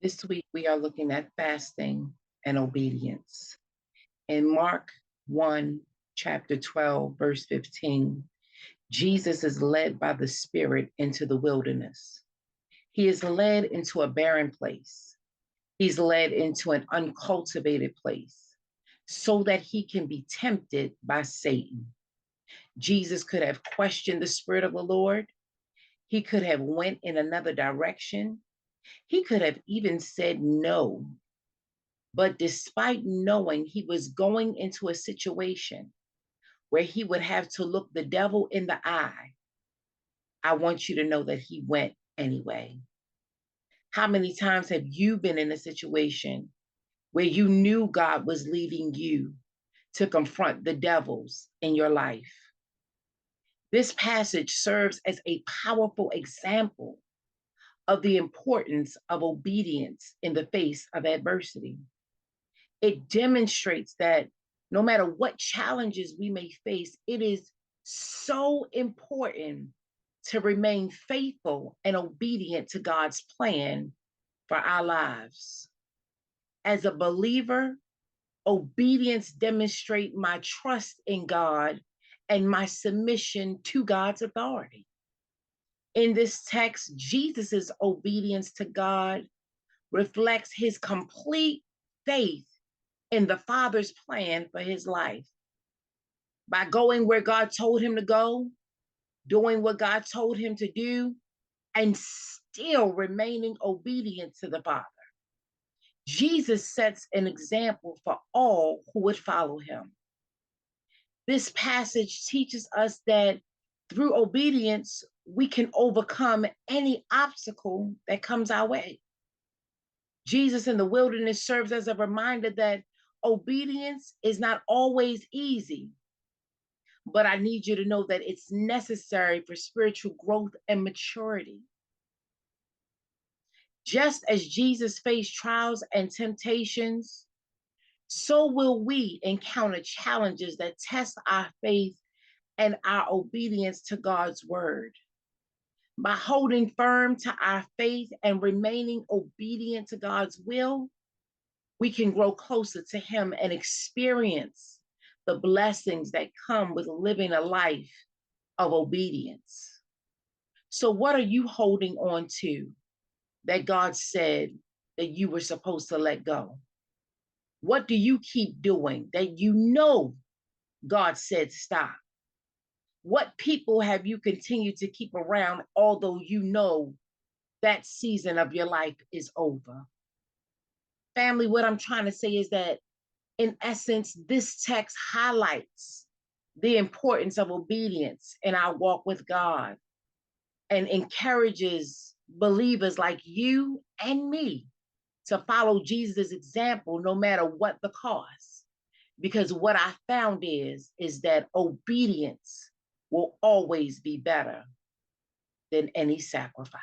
This week we are looking at fasting and obedience. In Mark 1, chapter 12, verse 15, Jesus is led by the Spirit into the wilderness. He is led into a barren place. He's led into an uncultivated place so that he can be tempted by Satan. Jesus could have questioned the Spirit of the Lord. He could have went in another direction. He could have even said no. But despite knowing he was going into a situation where he would have to look the devil in the eye, I want you to know that he went anyway. How many times have you been in a situation where you knew God was leading you to confront the devils in your life? This passage serves as a powerful example of the importance of obedience in the face of adversity. It demonstrates that no matter what challenges we may face, it is so important to remain faithful and obedient to God's plan for our lives. As a believer, obedience demonstrates my trust in God and my submission to God's authority. In this text, Jesus's obedience to God reflects his complete faith in the Father's plan for his life. By going where God told him to go, doing what God told him to do, and still remaining obedient to the Father, Jesus sets an example for all who would follow him. This passage teaches us that through obedience, we can overcome any obstacle that comes our way. Jesus in the wilderness serves as a reminder that obedience is not always easy, but I need you to know that it's necessary for spiritual growth and maturity. Just as Jesus faced trials and temptations, so will we encounter challenges that test our faith and our obedience to God's word. By holding firm to our faith and remaining obedient to God's will, we can grow closer to him and experience the blessings that come with living a life of obedience. So what are you holding on to that God said that you were supposed to let go? What do you keep doing that you know God said stop? What people have you continued to keep around although you know that season of your life is over? Family, what I'm trying to say is that in essence, this text highlights the importance of obedience in our walk with God and encourages believers like you and me to follow Jesus' example no matter what the cost. Because what I found is that obedience will always be better than any sacrifice.